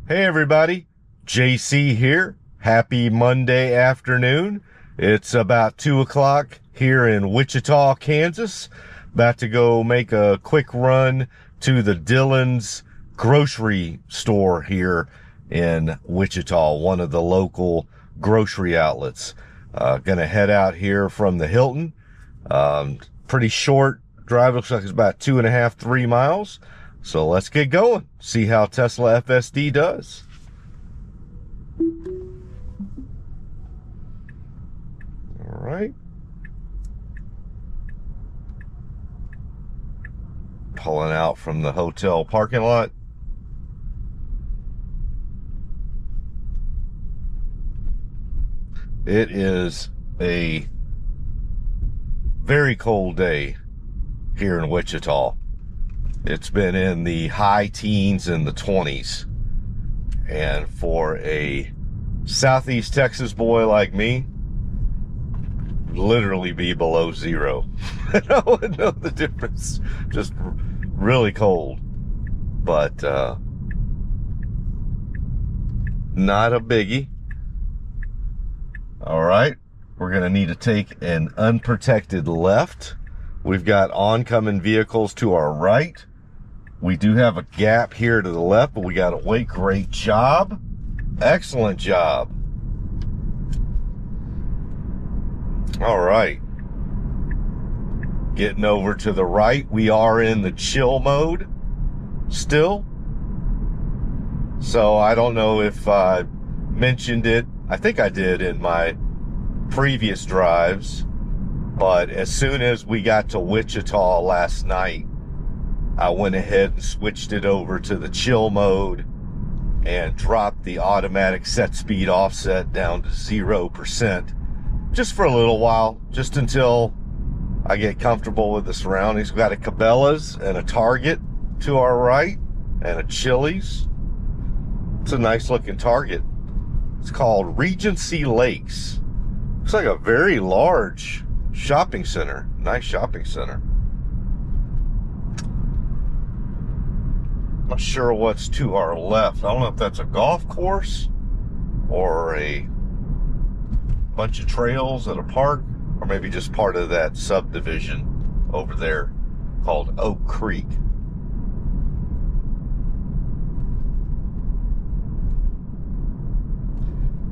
Hey everybody, JC here. Happy Monday afternoon. It's about 2 o'clock here in Wichita, Kansas. About to go make a quick run to the Dillons grocery store here in Wichita, one of the local grocery outlets. Gonna head out here from the Hilton. Pretty short drive, looks like it's about 2.5, 3 miles. So let's get going, see how Tesla FSD does. All right. Pulling out from the hotel parking lot. It is a very cold day here in Wichita. It's been in the high teens and the 20s. And for a Southeast Texas boy like me, literally be below zero. I wouldn't know the difference. Just really cold. But not a biggie. All right. We're going to need to take an unprotected left. We've got oncoming vehicles to our right. We do have a gap here to the left, but we got to wait. Great job. Excellent job. All right. Getting over to the right. We are in the chill mode still. So I don't know if I mentioned it. I think I did in my previous drives. But as soon as we got to Wichita last night, I went ahead and switched it over to the chill mode and dropped the automatic set speed offset down to 0%. Just for a little while, just until I get comfortable with the surroundings. We've got a Cabela's and a Target to our right and a Chili's. It's a nice looking Target. It's called Regency Lakes. Looks like a very large shopping center. Nice shopping center. Not sure what's to our left. I don't know if that's a golf course or a bunch of trails at a park, or maybe just part of that subdivision over there called Oak Creek.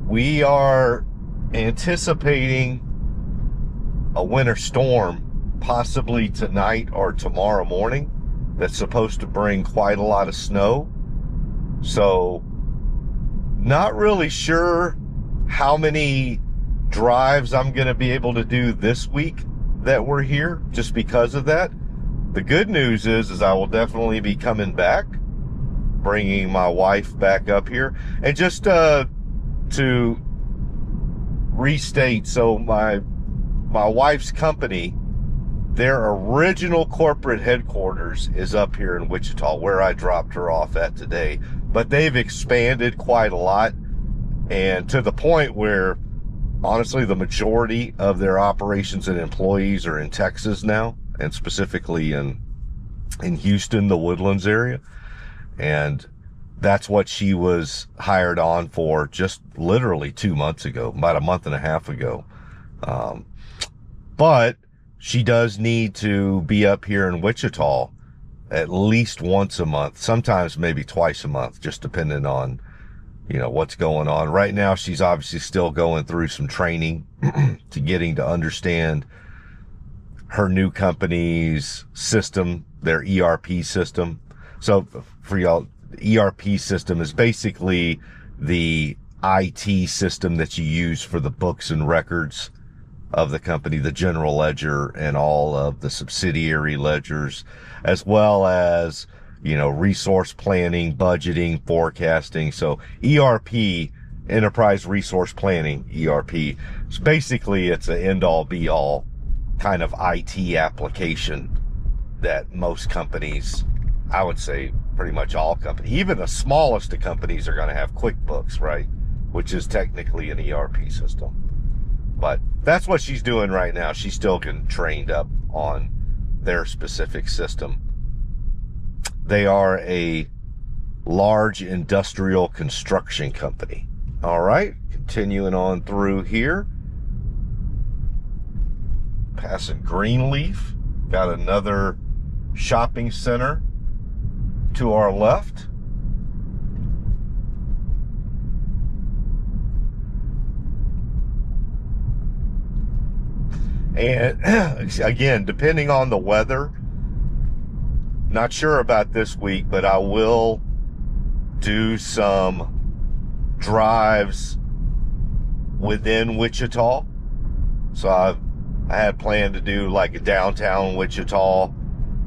We are anticipating a winter storm possibly tonight or tomorrow morning that's supposed to bring quite a lot of snow. So not really sure how many drives I'm going to be able to do this week that we're here just because of that. The good news is I will definitely be coming back, bringing my wife back up here. And just to restate, so my wife's company, their original corporate headquarters is up here in Wichita, where I dropped her off at today. But they've expanded quite a lot, and to the point where, honestly, the majority of their operations and employees are in Texas now, and specifically in Houston, the Woodlands area. And that's what she was hired on for just literally 2 months ago, about a month and a half ago. But she does need to be up here in Wichita at least once a month, sometimes maybe twice a month, just depending on, what's going on. Right now, she's obviously still going through some training to getting to understand her new company's system, their ERP system. So for y'all, the ERP system is basically the IT system that you use for the books and records of the company, the general ledger and all of the subsidiary ledgers, as well as, resource planning, budgeting, forecasting. So ERP, Enterprise Resource Planning, ERP, so basically it's an end-all be-all kind of IT application that most companies, I would say pretty much all companies, even the smallest of companies, are going to have QuickBooks, right? Which is technically an ERP system. But that's what she's doing right now. She's still getting trained up on their specific system. They are a large industrial construction company. All right, continuing on through here. Passing Greenleaf. Got another shopping center to our left. And again, depending on the weather, not sure about this week, but I will do some drives within Wichita. So I had planned to do like a downtown Wichita,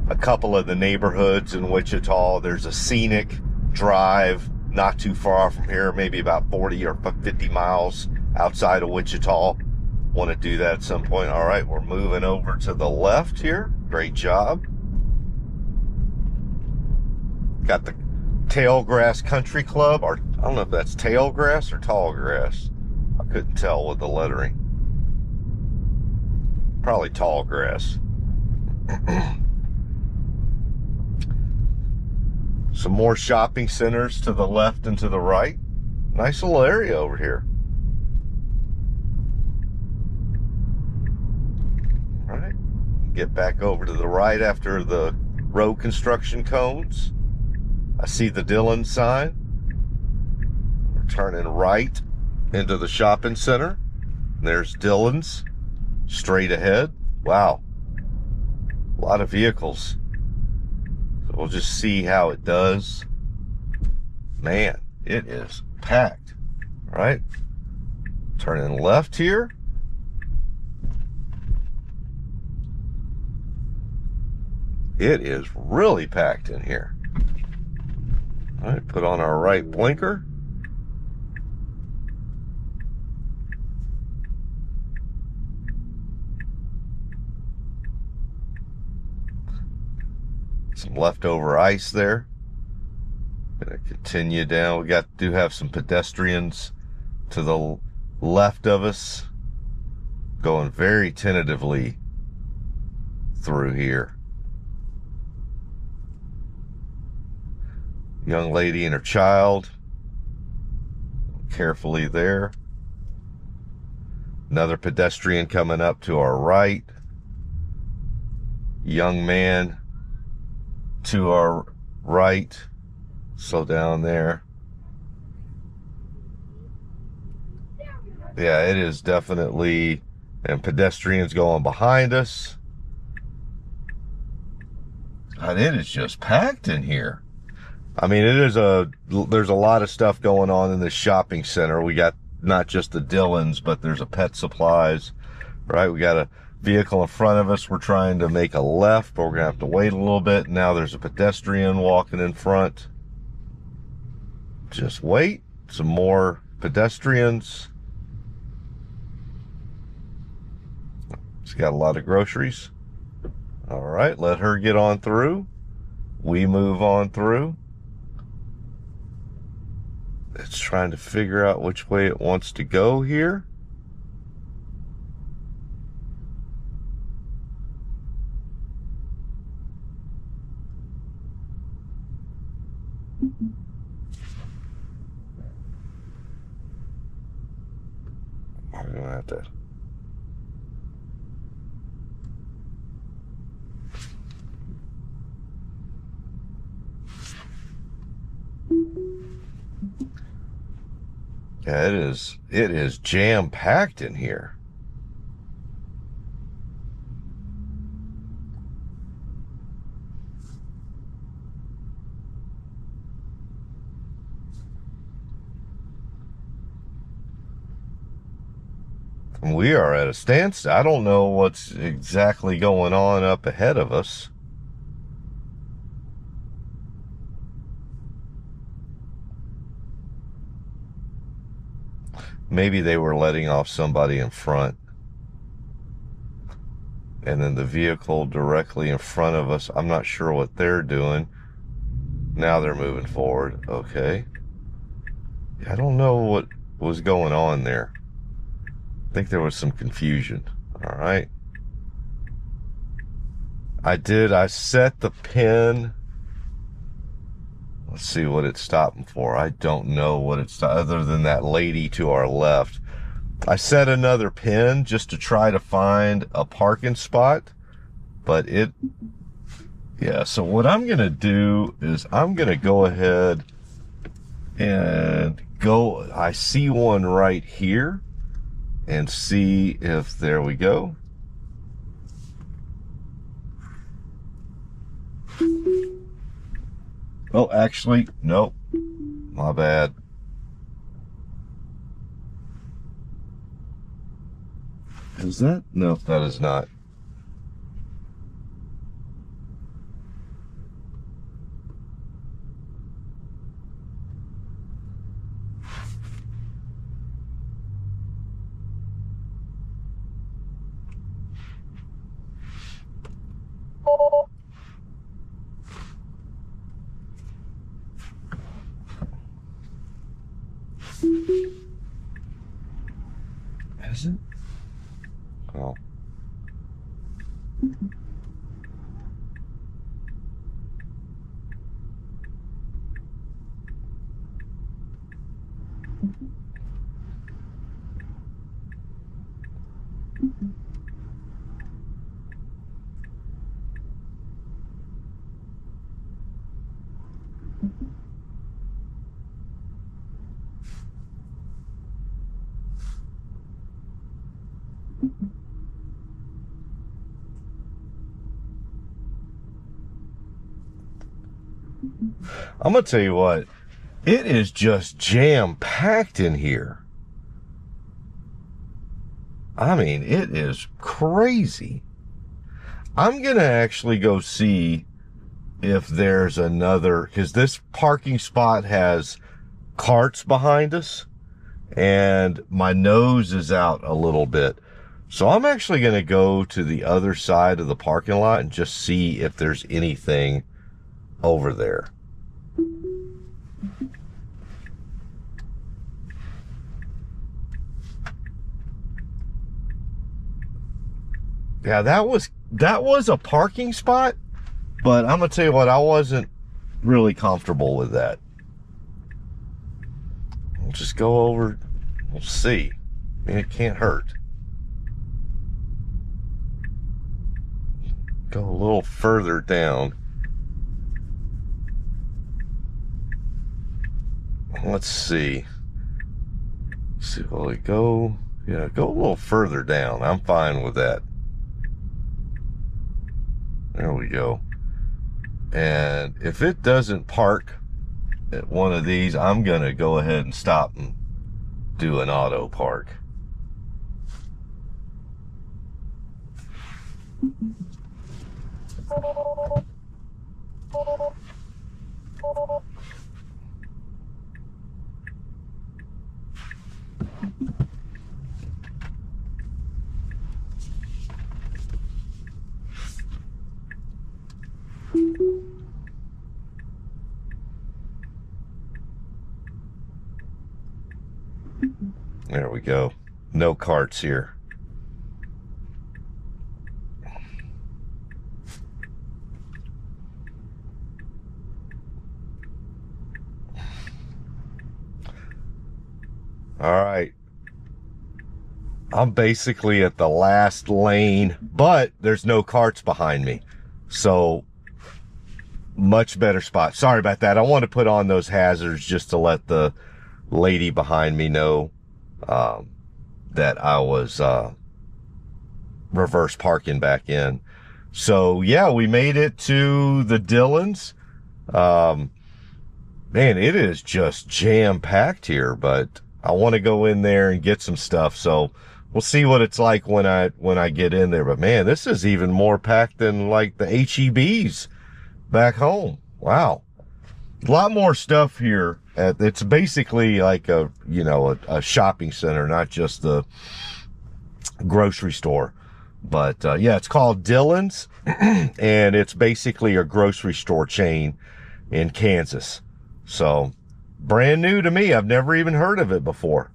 a couple of the neighborhoods in Wichita. There's a scenic drive not too far from here, maybe about 40 or 50 miles outside of Wichita. Want to do that at some point. All right, we're moving over to the left here. Great job. Got the Tailgrass Country Club, or I don't know if that's tailgrass or tall grass. I couldn't tell with the lettering. Probably tall grass. Some more shopping centers to the left and to the right. Nice little area over here. All right, get back over to the right after the road construction cones. I see the Dillons sign. We're turning right into the shopping center. There's Dillons straight ahead. Wow, a lot of vehicles. So we'll just see how it does. Man, it is packed. All right, turning left here. It is really packed in here. All right, put on our right blinker. Some leftover ice there. Gonna continue down. We do have some pedestrians to the left of us, going very tentatively through here. Young lady and her child. Carefully there. Another pedestrian coming up to our right. Young man to our right. Slow down there. Yeah, it is definitely, and pedestrians going behind us. God, it is just packed in here. I mean, there's a lot of stuff going on in this shopping center. We got not just the Dillons, but there's a pet supplies, right? We got a vehicle in front of us. We're trying to make a left, but we're gonna have to wait a little bit. Now there's a pedestrian walking in front. Just wait. Some more pedestrians. She's got a lot of groceries. All right, let her get on through. We move on through. It's trying to figure out which way it wants to go here. I'm gonna have to. Yeah, it is jam-packed in here. We are at a standstill. I don't know what's exactly going on up ahead of us. Maybe they were letting off somebody in front. And then the vehicle directly in front of us, I'm not sure what they're doing. Now they're moving forward. Okay. I don't know what was going on there. I think there was some confusion. All right. I set the pin Let's see what it's stopping for. I don't know what it's other than that lady to our left. I set another pin just to try to find a parking spot, but yeah, so what I'm going to do is I'm going to go ahead and I see one right here and see if, there we go. Oh, actually, nope. My bad. Is that? No, that is not. Is it? Oh. I'm gonna tell you what, it is just jam-packed in here. I mean, it is crazy. I'm gonna actually go see if there's another, because this parking spot has carts behind us and my nose is out a little bit. So I'm actually going to go to the other side of the parking lot and just see if there's anything over there. Yeah, that was a parking spot, but I'm going to tell you what, I wasn't really comfortable with that. We'll just go over, we'll see. I mean, it can't hurt. Go a little further down. Let's see. Will we go? Yeah, go a little further down. I'm fine with that. There we go. And if it doesn't park at one of these, I'm going to go ahead and stop and do an auto park. There we go. No carts here. All right. I'm basically at the last lane, but there's no carts behind me. So much better spot. Sorry about that. I want to put on those hazards just to let the lady behind me know that I was reverse parking back in. So yeah, we made it to the Dillons. Man, it is just jam-packed here, but I want to go in there and get some stuff. So we'll see what it's like when I get in there. But man, this is even more packed than like the HEBs back home. Wow. A lot more stuff here. It's basically like a shopping center, not just the grocery store. But yeah, it's called Dillons, and it's basically a grocery store chain in Kansas. So brand new to me. I've never even heard of it before.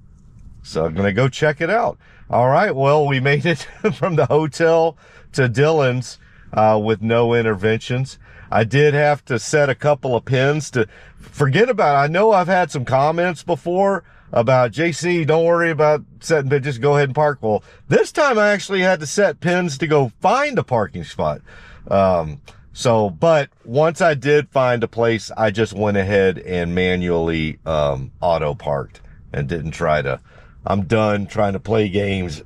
So I'm going to go check it out. All right. Well, we made it from the hotel to Dillons with no interventions. I did have to set a couple of pins to forget about. I know I've had some comments before about, JC, don't worry about setting pins, just go ahead and park. Well, this time I actually had to set pins to go find a parking spot. But once I did find a place, I just went ahead and manually auto parked and didn't try to. I'm done trying to play games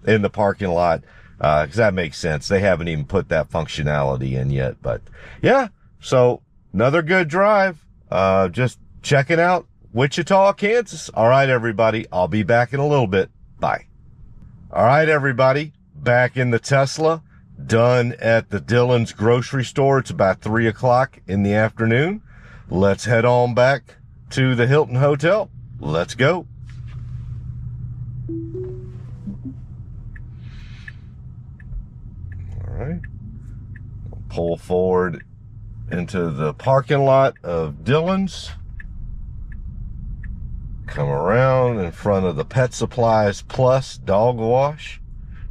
in the parking lot, because that makes sense. They haven't even put that functionality in yet. But yeah, so another good drive. Just checking out Wichita, Kansas. All right, everybody. I'll be back in a little bit. Bye. All right, everybody. Back in the Tesla. Done at the Dillons grocery store. It's about 3 o'clock in the afternoon. Let's head on back to the Hilton Hotel. Let's go. All right. Pull forward into the parking lot of Dillons. Come around in front of the Pet Supplies Plus Dog Wash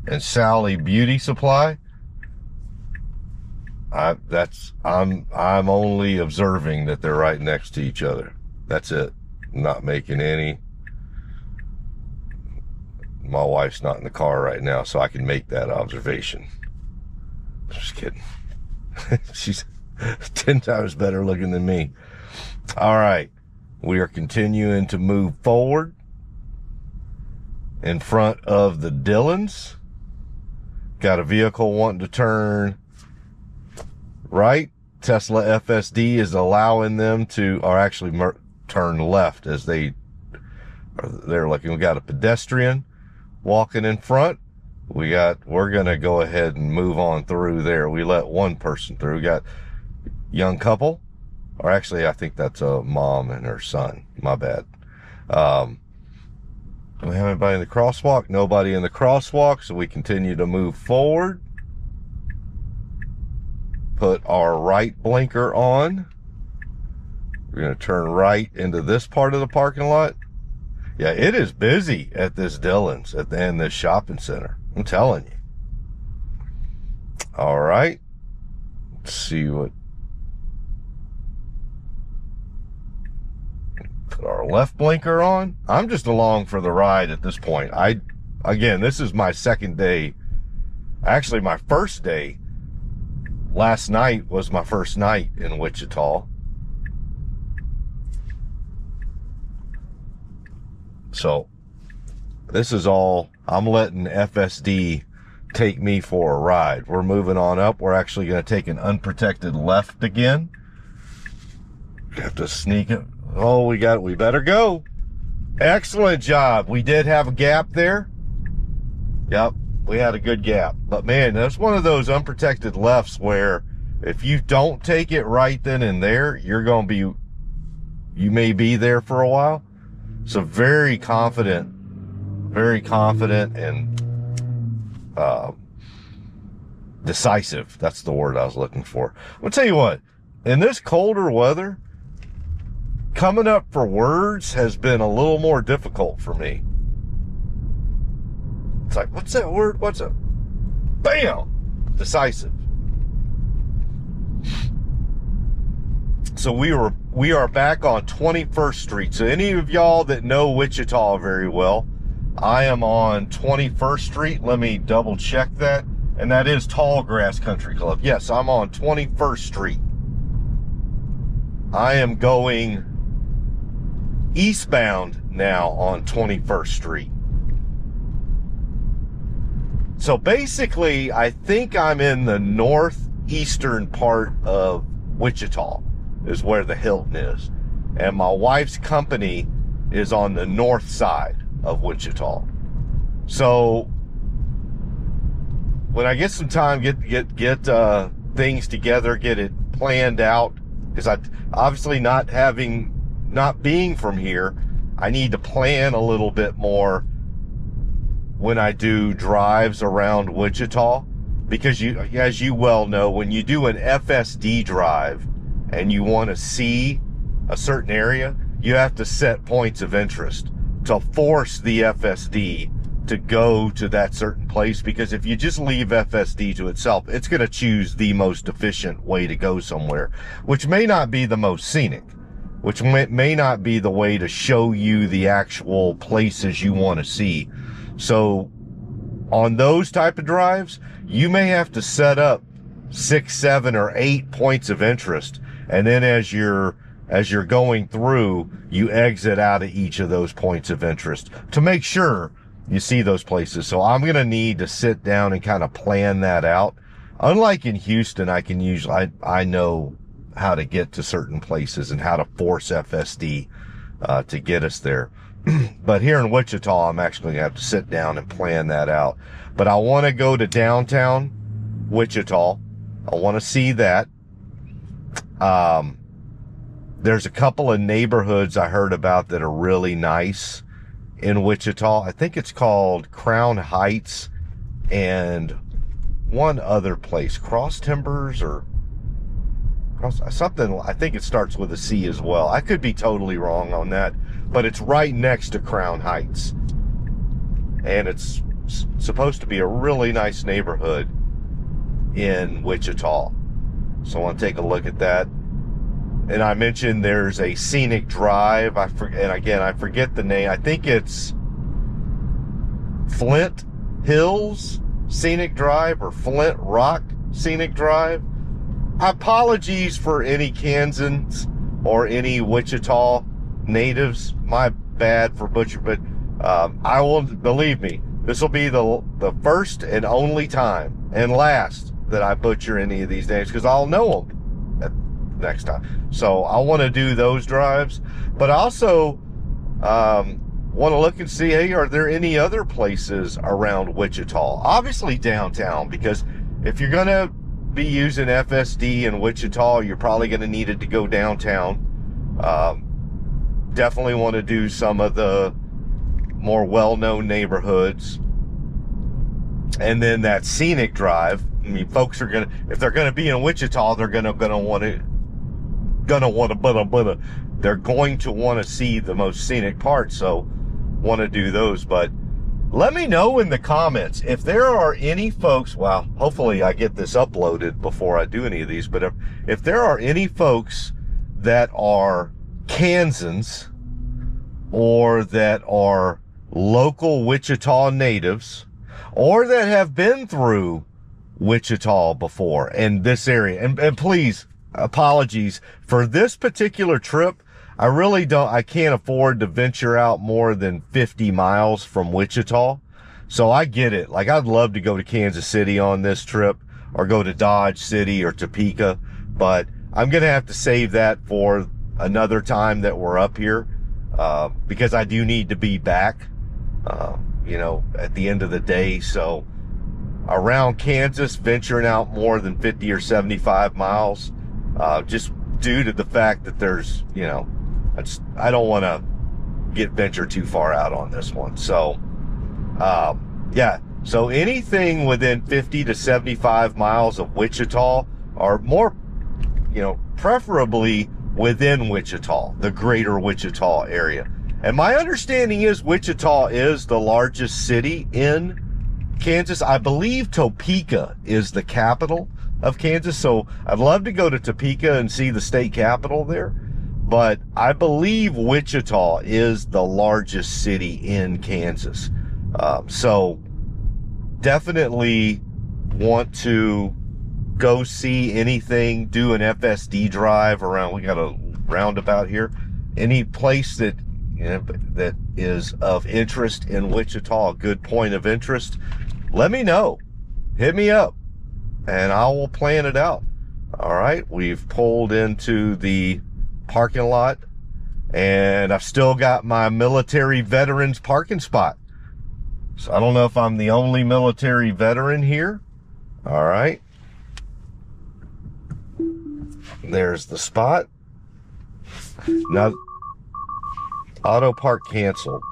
and Sally Beauty Supply. I'm only observing that they're right next to each other. That's it. I'm not making any. My wife's not in the car right now, so I can make that observation. Just kidding. She's 10 times better looking than me. All right. We are continuing to move forward in front of the Dillons. Got a vehicle wanting to turn right. Tesla FSD is allowing them to, or actually turn left as they're looking. We got a pedestrian walking in front. We're going to go ahead and move on through there. We let one person through. We got a young couple, or actually I think that's a mom and her son. My bad. Do we have anybody in the crosswalk? Nobody in the crosswalk, so we continue to move forward. Put our right blinker on. We're going to turn right into this part of the parking lot. Yeah, it is busy at this Dillons, at the end of this shopping center. I'm telling you. All right. Let's see what. Put our left blinker on. I'm just along for the ride at this point. Again, this is my second day. Actually, my first day. Last night was my first night in Wichita. So this is all, I'm letting FSD take me for a ride. We're moving on up. We're actually going to take an unprotected left again. Have to sneak it. Oh, we better go. Excellent job. We did have a gap there. Yep. We had a good gap. But man, that's one of those unprotected lefts where if you don't take it right then and there, you may be there for a while. So very confident and decisive. That's the word I was looking for. I'll tell you what, in this colder weather, coming up for words has been a little more difficult for me. It's like, what's that word? What's a bam? Decisive. So we are back on 21st Street. So any of y'all that know Wichita very well, I am on 21st Street. Let me double check that. And that is Tallgrass Country Club. Yes, I'm on 21st Street. I am going eastbound now on 21st Street. So basically, I think I'm in the northeastern part of Wichita is where the Hilton is. And my wife's company is on the north side of Wichita. So when I get some time, get things together, get it planned out, because I obviously not being from here, I need to plan a little bit more when I do drives around Wichita, because as you well know, when you do an FSD drive and you want to see a certain area, you have to set points of interest to force the FSD to go to that certain place, because if you just leave FSD to itself, it's going to choose the most efficient way to go somewhere, which may not be the most scenic, which may not be the way to show you the actual places you want to see. So on those type of drives, you may have to set up 6, 7, or 8 points of interest, and then as you're going through, you exit out of each of those points of interest to make sure you see those places. So I'm going to need to sit down and kind of plan that out. Unlike in Houston, I know how to get to certain places and how to force FSD to get us there. But here in Wichita, I'm actually going to have to sit down and plan that out. But I want to go to downtown Wichita. I want to see that. There's a couple of neighborhoods I heard about that are really nice in Wichita. I think it's called Crown Heights and one other place, Cross Timbers or something. I think it starts with a C as well. I could be totally wrong on that, but it's right next to Crown Heights, and it's supposed to be a really nice neighborhood in Wichita. So I want to take a look at that. And I mentioned there's a scenic drive. I forget the name. I think it's Flint Hills Scenic Drive or Flint Rock Scenic Drive. Apologies for any Kansans or any Wichita natives. My bad for butcher, but I will, believe me, this will be the first and only time and last that I butcher any of these names, because I'll know them next time. So I want to do those drives, but also want to look and see, hey, are there any other places around Wichita? Obviously downtown, because if you're going to be using FSD in Wichita, you're probably going to need it to go downtown. Definitely want to do some of the more well-known neighborhoods. And then that scenic drive, I mean, folks are going to, if they're going to be in Wichita, they're going to want to see the most scenic parts. So want to do those. But let me know in the comments if there are any folks, well, hopefully I get this uploaded before I do any of these, but if there are any folks that are Kansans or that are local Wichita natives or that have been through Wichita before in this area, and please, apologies for this particular trip. I can't afford to venture out more than 50 miles from Wichita. So I get it. Like, I'd love to go to Kansas City on this trip or go to Dodge City or Topeka, but I'm going to have to save that for another time that we're up here, because I do need to be back, at the end of the day. So around Kansas, venturing out more than 50 or 75 miles, just due to the fact that there's, I don't want to venture too far out on this one. So, yeah. So anything within 50 to 75 miles of Wichita, or more, preferably within Wichita, the greater Wichita area. And my understanding is Wichita is the largest city in Kansas. I believe Topeka is the capital of Kansas. So I'd love to go to Topeka and see the state capital there. But I believe Wichita is the largest city in Kansas. So definitely want to go see anything, do an FSD drive around. We got a roundabout here. Any place that that is of interest in Wichita, a good point of interest, let me know. Hit me up and I will plan it out. All right, we've pulled into the parking lot and I've still got my military veterans parking spot. So I don't know if I'm the only military veteran here. All right. There's the spot. Now, auto park canceled.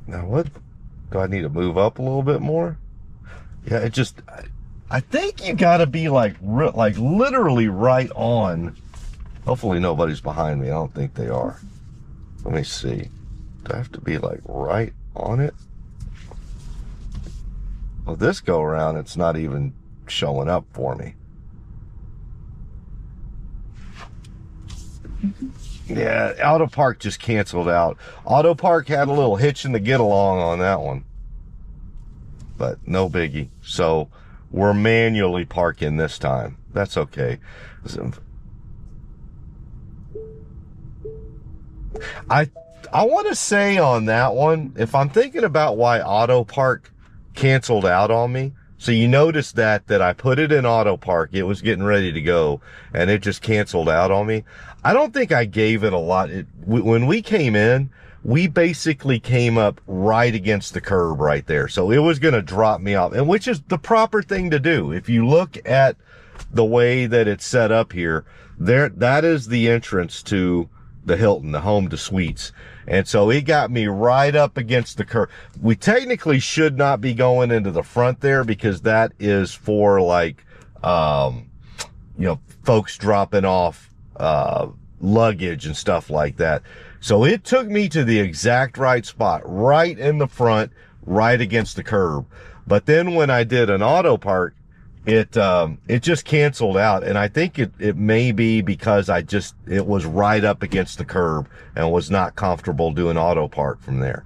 Now what? Do I need to move up a little bit more? Yeah, I think you gotta be like literally right on. Hopefully nobody's behind me. I don't think they are. Let me see. Do I have to be like right on it? Well, this go around, it's not even showing up for me. Yeah, auto park just canceled out. Auto park had a little hitch in the get along on that one, but no biggie. So we're manually parking this time. That's okay. I want to say on that one, if I'm thinking about why auto park canceled out on me, so you notice that I put it in auto park, it was getting ready to go, and it just canceled out on me. I don't think I gave it a lot. When we came in, we basically came up right against the curb right there. So it was going to drop me off, and which is the proper thing to do. If you look at the way that it's set up here, that is the entrance to the Hilton, the home to suites. And so it got me right up against the curb. We technically should not be going into the front there because that is for like, folks dropping off, luggage and stuff like that. So it took me to the exact right spot, right in the front, right against the curb. But then when I did an auto park, it just canceled out. And I think it may be because it was right up against the curb and was not comfortable doing auto park from there.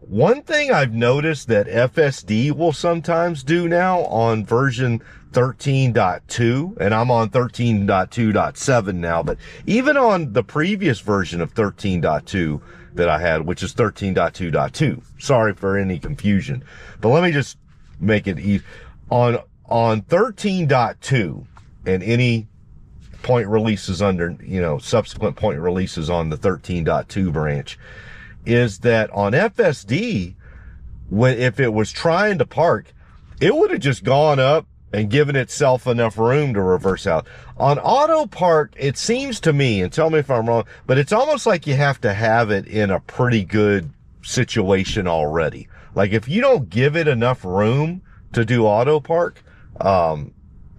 One thing I've noticed that FSD will sometimes do now on version 13.2, and I'm on 13.2.7 now, but even on the previous version of 13.2 that I had, which is 13.2.2, sorry for any confusion, but let me just make it easy. On 13.2 and any point releases under, subsequent point releases on the 13.2 branch, is that on FSD, if it was trying to park, it would have just gone up and given itself enough room to reverse out. On auto park, it seems to me, and tell me if I'm wrong, but it's almost like you have to have it in a pretty good situation already. Like if you don't give it enough room to do auto park,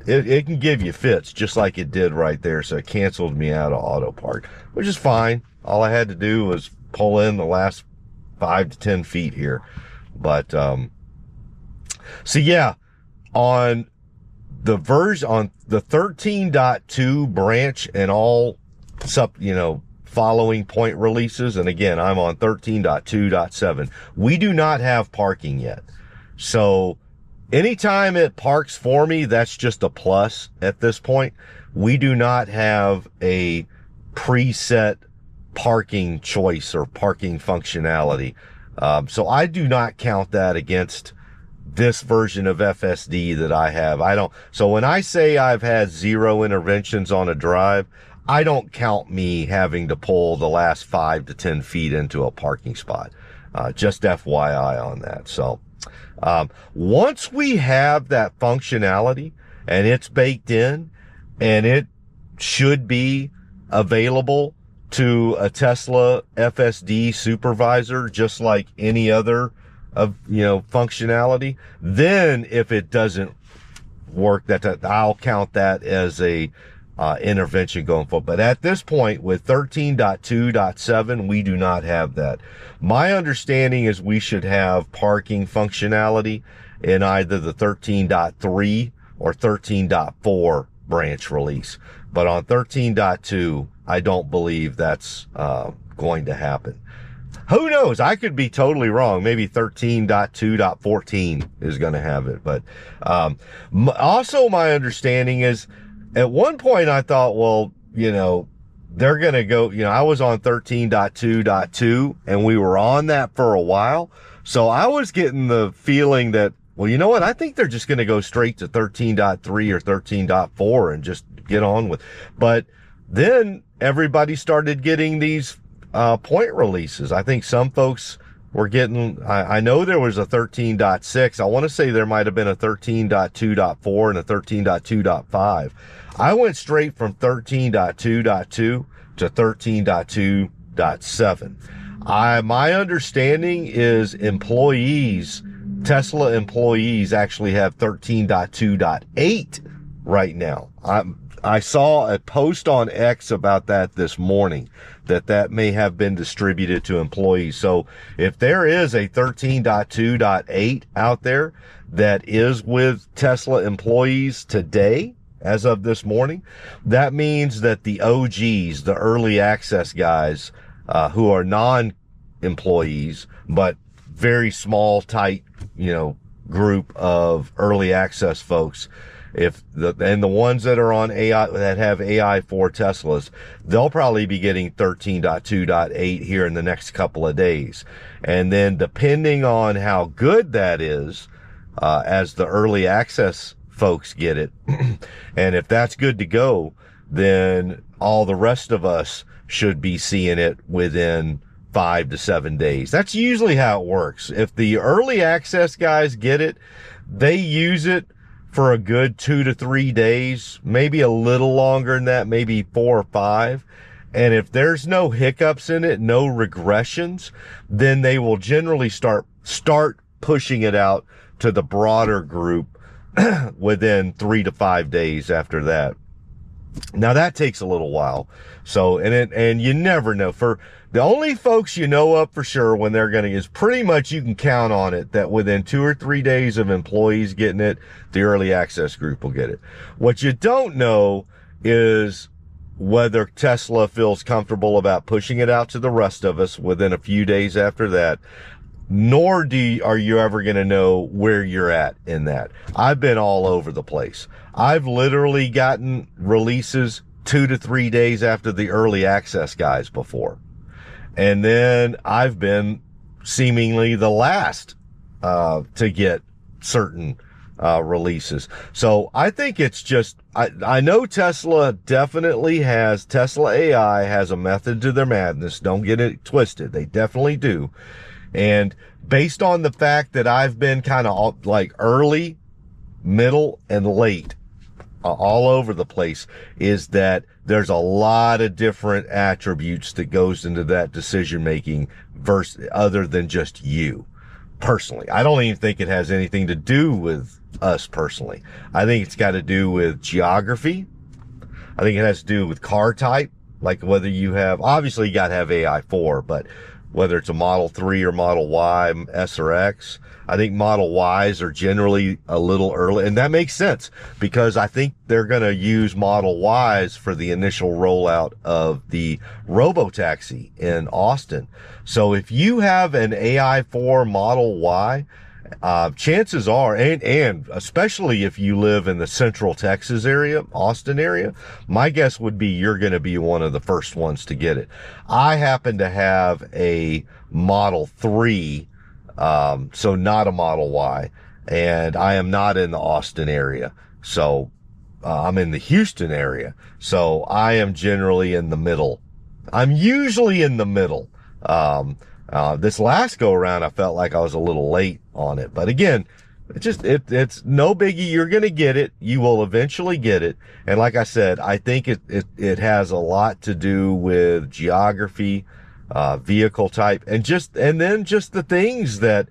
it can give you fits just like it did right there. So it canceled me out of auto park, which is fine. All I had to do was pull in the last 5 to 10 feet here. But, so yeah, on the version, on the 13.2 branch and all following point releases. And again, I'm on 13.2.7. We do not have parking yet. So anytime it parks for me, that's just a plus at this point. We do not have a preset parking choice or parking functionality. So I do not count that against this version of FSD that I have. So when I say I've had 0 interventions on a drive, I don't count me having to pull the last 5 to 10 feet into a parking spot. Just FYI on that. So, once we have that functionality and it's baked in and it should be available to a Tesla FSD supervisor, just like any other functionality, then if it doesn't work, I'll count that as a intervention going forward. But at this point with 13.2.7, we do not have that. My understanding is we should have parking functionality in either the 13.3 or 13.4 branch release. But on 13.2, I don't believe that's going to happen. Who knows? I could be totally wrong. Maybe 13.2.14 is going to have it. But also my understanding is at one point I thought, well, they're going to go, I was on 13.2.2 and we were on that for a while. So I was getting the feeling that, well, you know what? I think they're just going to go straight to 13.3 or 13.4 and just get on with. But then everybody started getting these point releases. I think some folks were getting, I know there was a 13.6. I want to say there might have been a 13.2.4 and a 13.2.5. I went straight from 13.2.2 to 13.2.7. My understanding is Tesla employees actually have 13.2.8 right now. I saw a post on X about that this morning, that may have been distributed to employees. So if there is a 13.2.8 out there that is with Tesla employees today, as of this morning, that means that the OGs, the early access guys, who are non-employees, but very small, tight, group of early access folks, and the ones that are on AI, that have AI for Teslas, they'll probably be getting 13.2.8 here in the next couple of days. And then depending on how good that is, as the early access folks get it, and if that's good to go, then all the rest of us should be seeing it within 5 to 7 days. That's usually how it works. If the early access guys get it, they use it for a good 2 to 3 days, maybe a little longer than that, maybe 4 or 5. And if there's no hiccups in it, no regressions, then they will generally start pushing it out to the broader group within 3 to 5 days after that. Now that takes a little while. So, and you never know. For the only folks you know of for sure when they're going to, is pretty much you can count on it that within 2 or 3 days of employees getting it, the early access group will get it. What you don't know is whether Tesla feels comfortable about pushing it out to the rest of us within a few days after that, nor are you ever going to know where you're at in that. I've been all over the place. I've literally gotten releases 2 to 3 days after the early access guys before. And then I've been seemingly the last to get certain releases. So I think it's just, I know Tesla definitely has, Tesla AI has a method to their madness. Don't get it twisted. They definitely do. And based on the fact that I've been kind of like early, middle, and late, all over the place, is that there's a lot of different attributes that goes into that decision making versus other than just you personally. I don't even think it has anything to do with us personally. I think it's got to do with geography. I think it has to do with car type, like whether you have, obviously you got to have AI4, but whether it's a Model 3 or Model Y, S or X, I think Model Ys are generally a little early. And that makes sense because I think they're going to use Model Ys for the initial rollout of the robotaxi in Austin. So if you have an AI4 Model Y, chances are, and especially if you live in the Central Texas area, Austin area, my guess would be you're going to be one of the first ones to get it. I happen to have a Model 3, so not a Model Y, and I am not in the Austin area. So, I'm in the Houston area. So I am generally in the middle. I'm usually in the middle. This last go around, I felt like I was a little late on it, but again, it's no biggie. You're going to get it. You will eventually get it. And like I said, I think it has a lot to do with geography, vehicle type, and then just the things that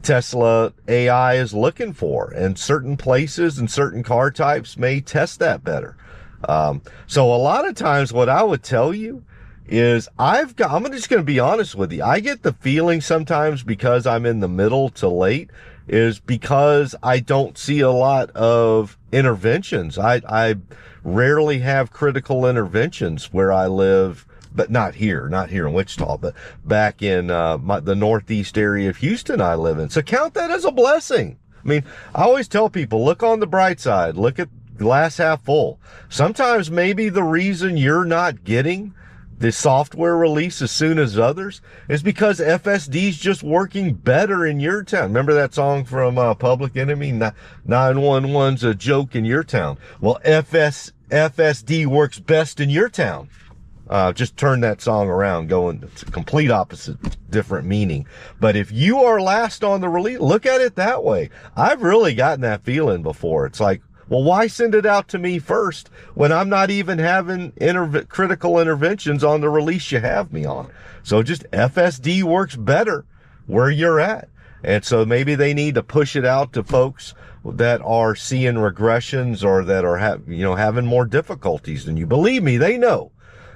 Tesla AI is looking for, and certain places and certain car types may test that better. So a lot of times what I would tell you is I'm just going to be honest with you. I get the feeling sometimes because I'm in the middle to late is because I don't see a lot of interventions. I rarely have critical interventions where I live, but not here in Wichita, but back in the northeast area of Houston I live in. So count that as a blessing. I mean, I always tell people, look on the bright side, look at glass half full. Sometimes maybe the reason you're not getting the software release as soon as others is because FSD's just working better in your town. Remember that song from Public Enemy, 911's a joke in your town? Well, FSD works best in your town. Just turn that song around, going, it's a complete opposite, different meaning. But if you are last on the release, look at it that way. I've really gotten that feeling before. It's like, well, why send it out to me first when I'm not even having critical interventions on the release you have me on? So just FSD works better where you're at. And so maybe they need to push it out to folks that are seeing regressions or that are having more difficulties than you. Believe me, they know.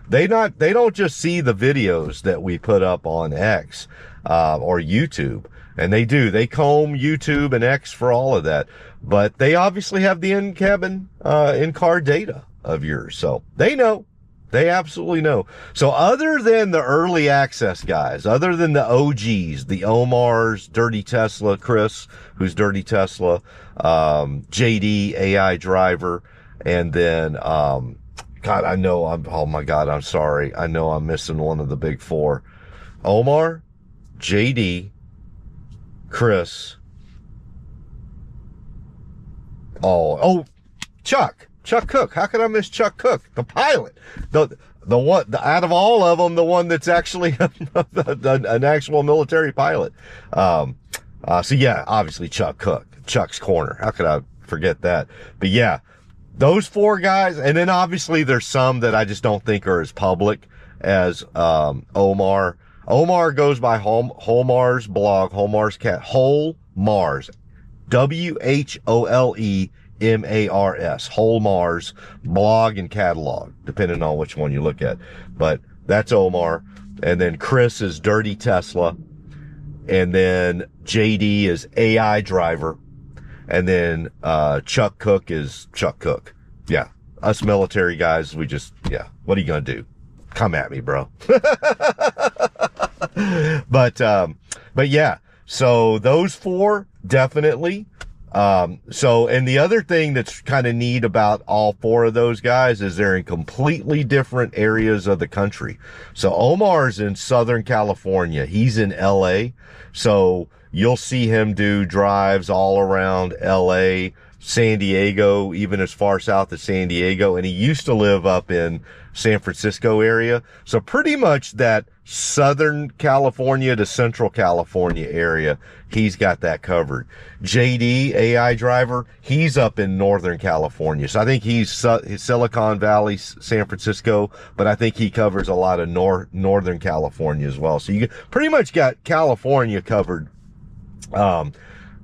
They don't just see the videos that we put up on X or YouTube. And they comb YouTube and X for all of that. But they obviously have the in-cabin, in-car data of yours. So they know. They absolutely know. So other than the early access guys, other than the OGs, the Omars, Dirty Tesla, Chris, who's Dirty Tesla, JD, AI driver, and then, God, oh my God, I'm sorry. I know I'm missing one of the big four. Omar, JD, Chris. Chuck Cook. How could I miss Chuck Cook? The pilot. The one, out of all of them, the one that's actually an actual military pilot. So yeah, obviously Chuck Cook, Chuck's Corner. How could I forget that? But yeah, those four guys. And then obviously there's some that I just don't think are as public as, Omar. Omar goes by Holmar's blog, Holmar's cat, Whole Mars, WHOLEMARS, Whole Mars blog and catalog, depending on which one you look at. But that's Omar. And then Chris is Dirty Tesla. And then JD is AI driver. And then, Chuck Cook is Chuck Cook. Yeah. Us military guys, what are you going to do? Come at me, bro. But yeah, so those four definitely. And the other thing that's kind of neat about all four of those guys is they're in completely different areas of the country. So Omar's in Southern California. He's in LA. So you'll see him do drives all around LA, San Diego, even as far south as San Diego. And he used to live up in San Francisco area. So pretty much that Southern California to Central California area, he's got that covered. JD, AI driver, he's up in Northern California. So I think he's Silicon Valley, San Francisco, but I think he covers a lot of Northern California as well. So you pretty much got California covered,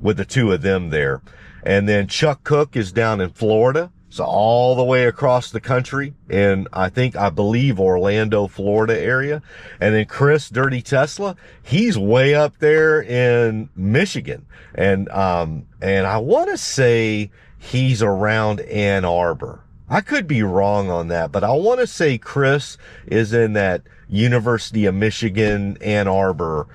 with the two of them there. And then Chuck Cook is down in Florida. So all the way across the country in, I believe Orlando, Florida area. And then Chris, Dirty Tesla, he's way up there in Michigan. And I want to say he's around Ann Arbor. I could be wrong on that, but I want to say Chris is in that University of Michigan, Ann Arbor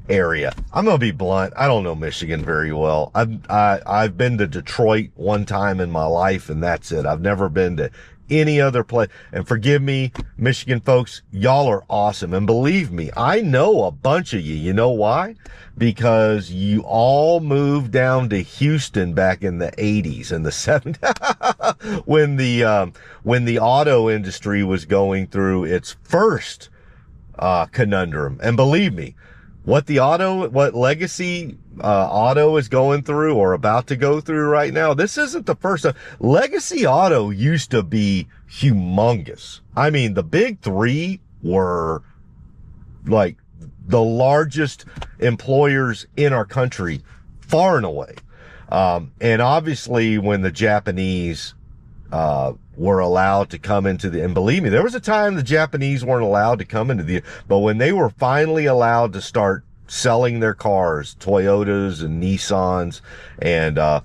area. I'm gonna be blunt. I don't know Michigan very well. I've been to Detroit one time in my life, and that's it. I've never been to any other place. And forgive me, Michigan folks, y'all are awesome. And believe me, I know a bunch of you. You know why? Because you all moved down to Houston back in the 80s and the 70s when the auto industry was going through its first conundrum. And believe me, what legacy auto is going through or about to go through right now, this isn't the first time. Legacy auto used to be humongous. I mean, the big three were like the largest employers in our country, far and away. And obviously when the Japanese were allowed to come into and believe me, there was a time the Japanese weren't allowed to come into but when they were finally allowed to start selling their cars, Toyotas and Nissans, and, I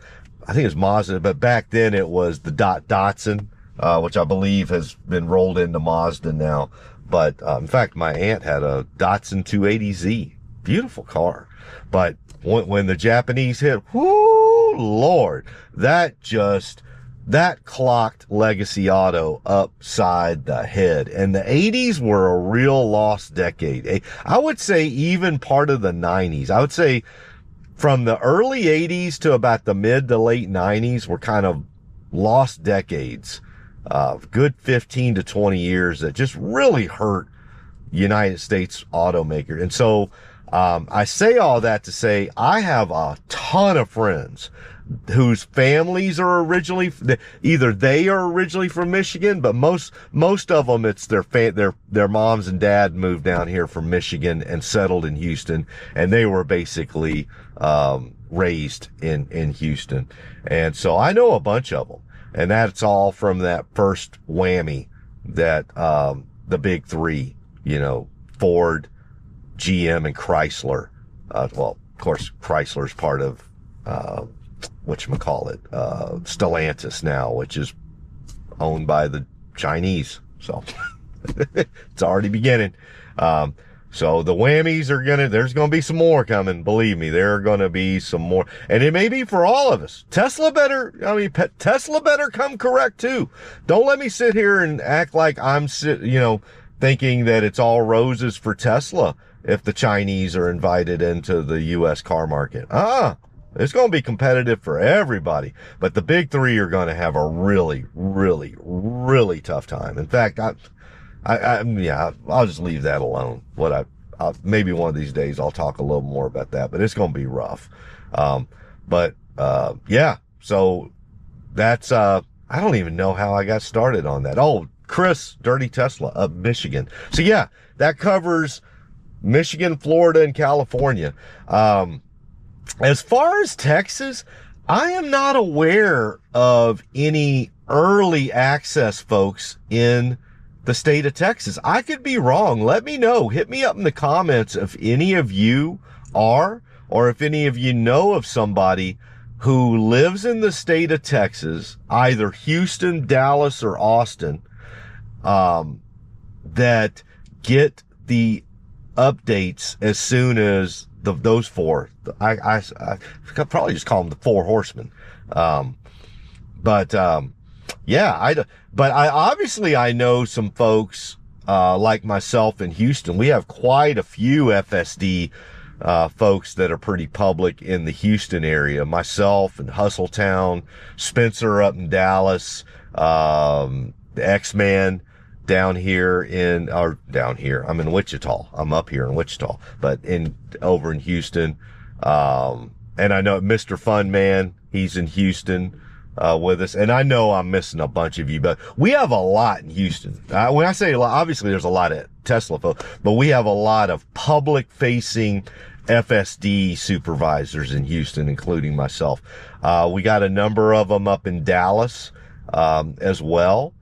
think it was Mazda, but back then it was the Datsun, which I believe has been rolled into Mazda now. But, in fact, my aunt had a Datsun 280Z, beautiful car. But when the Japanese hit, whoo, Lord, that clocked Legacy Auto upside the head. And the 80s were a real lost decade. I would say even part of the 90s. I would say from the early 80s to about the mid to late 90s were kind of lost decades. Good 15 to 20 years that just really hurt United States automaker. And so, I say all that to say I have a ton of friends whose families are originally, either they are originally from Michigan, but most of them, it's their moms and dad moved down here from Michigan and settled in Houston, and they were basically raised in Houston. And so I know a bunch of them, and that's all from that first whammy that the big three, Ford, GM, and Chrysler. Well, of course, Chrysler's part of whatchamacallit, Stellantis now, which is owned by the Chinese. So it's already beginning. So the whammies there's gonna be some more coming. Believe me, there are gonna be some more. And it may be for all of us. Tesla better come correct too. Don't let me sit here and act like I'm thinking that it's all roses for Tesla if the Chinese are invited into the U.S. car market. It's going to be competitive for everybody, but the big three are going to have a really, really, really tough time. In fact, I'll just leave that alone. Maybe one of these days I'll talk a little more about that, but it's going to be rough. So that's, I don't even know how I got started on that. Oh, Chris, Dirty Tesla of Michigan. So yeah, that covers Michigan, Florida, and California. As far as Texas, I am not aware of any early access folks in the state of Texas. I could be wrong. Let me know. Hit me up in the comments if any of you are, or if any of you know of somebody who lives in the state of Texas, either Houston, Dallas, or Austin, that get the updates as soon as those four. I could probably just call them the four horsemen. But I know some folks like myself in Houston. We have quite a few FSD folks that are pretty public in the Houston area. Myself and Hustletown, Spencer up in Dallas, the X-Man down here I'm in Wichita. I'm up here in Wichita, but over in Houston. And I know Mr. Fun Man, he's in Houston, with us. And I know I'm missing a bunch of you, but we have a lot in Houston. When I say a lot, obviously there's a lot of Tesla folks, but we have a lot of public facing FSD supervisors in Houston, including myself. We got a number of them up in Dallas, as well.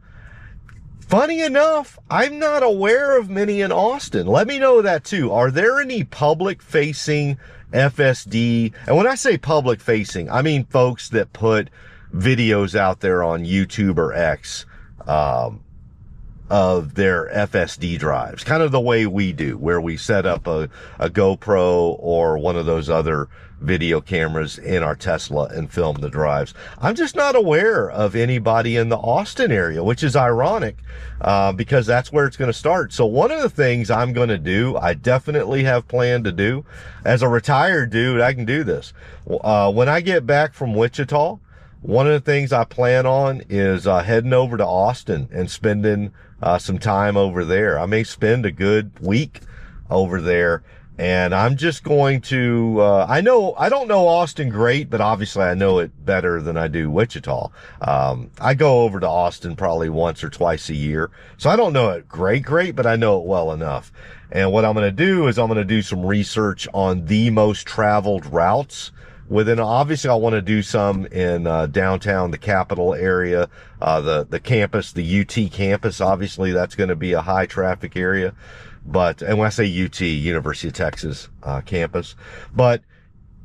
Funny enough, I'm not aware of many in Austin. Let me know that too. Are there any public-facing FSD? And when I say public-facing, I mean folks that put videos out there on YouTube or X of their FSD drives, kind of the way we do, where we set up a GoPro or one of those other video cameras in our Tesla and film the drives. I'm just not aware of anybody in the Austin area, which is ironic, because that's where it's going to start. So one of the things I'm going to do, I definitely have planned to do, as a retired dude, I can do this. When I get back from Wichita, one of the things I plan on is heading over to Austin and spending some time over there. I may spend a good week over there, and I'm just going to, I don't know Austin great, but obviously I know it better than I do Wichita. I go over to Austin probably once or twice a year, so I don't know it great, but I know it well enough. And what I'm going to do is I'm going to do some research on the most traveled routes obviously I want to do some in downtown, the capital area, the campus, the UT campus. Obviously that's going to be a high traffic area. And when I say UT, University of Texas campus, but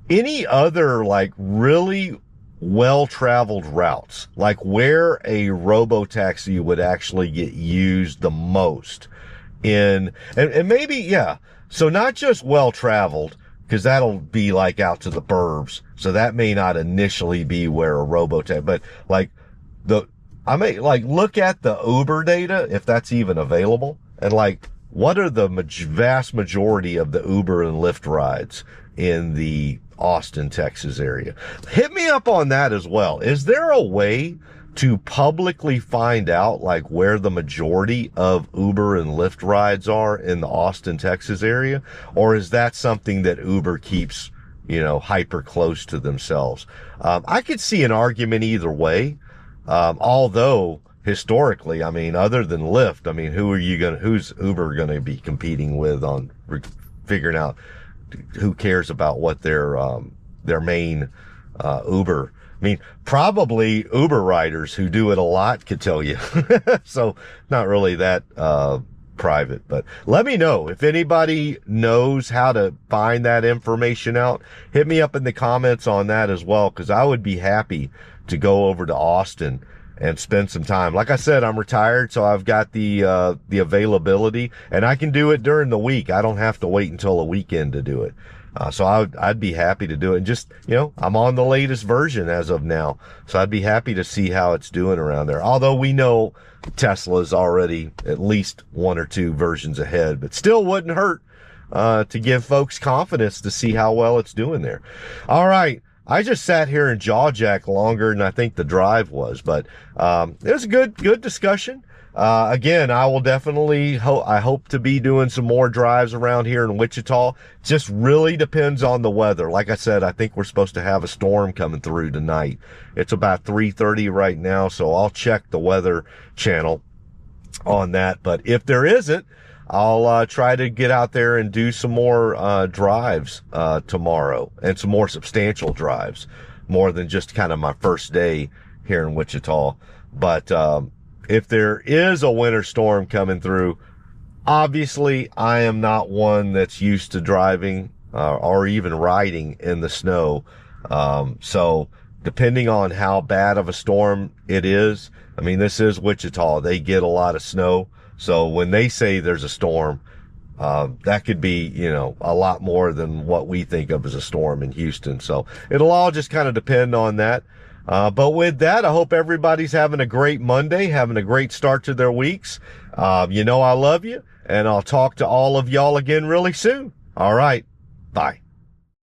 any other like really well-traveled routes, like where a robo-taxi would actually get used the most and maybe, yeah. So not just well-traveled, because that'll be like out to the burbs. So that may not initially be where a robo-taxi, but I may like look at the Uber data, if that's even available, and like, what are the vast majority of the Uber and Lyft rides in the Austin, Texas area? Hit me up on that as well. Is there a way to publicly find out like where the majority of Uber and Lyft rides are in the Austin, Texas area? Or is that something that Uber keeps you know, hyper close to themselves. I could see an argument either way. Although historically, I mean, other than Lyft, I mean, who's Uber going to be competing with on figuring out who cares about what their main, Uber. I mean, probably Uber riders who do it a lot could tell you. So not really that, private, but let me know if anybody knows how to find that information out. Hit me up in the comments on that as well, because I would be happy to go over to Austin and spend some time. Like I said, I'm retired, so I've got the availability, and I can do it during the week. I don't have to wait until a weekend to do it. So I'd be happy to do it. And just, you know, I'm on the latest version as of now, so I'd be happy to see how it's doing around there. Although we know Tesla's already at least 1 or 2 versions ahead, but still wouldn't hurt to give folks confidence to see how well it's doing there. All right. I just sat here and jaw jacked longer than I think the drive was, but it was a good discussion. Again, I will definitely I hope to be doing some more drives around here in Wichita. Just really depends on the weather. Like I said, I think we're supposed to have a storm coming through tonight. It's about 3:30 right now, so I'll check the weather channel on that. But if there isn't, I'll try to get out there and do some more drives tomorrow, and some more substantial drives, more than just kind of my first day here in Wichita. But if there is a winter storm coming through, obviously I am not one that's used to driving or even riding in the snow. So depending on how bad of a storm it is, I mean, this is Wichita. They get a lot of snow. So when they say there's a storm, that could be, you know, a lot more than what we think of as a storm in Houston. So it'll all just kind of depend on that. But with that, I hope everybody's having a great Monday, having a great start to their weeks. You know, I love you, and I'll talk to all of y'all again really soon. All right. Bye.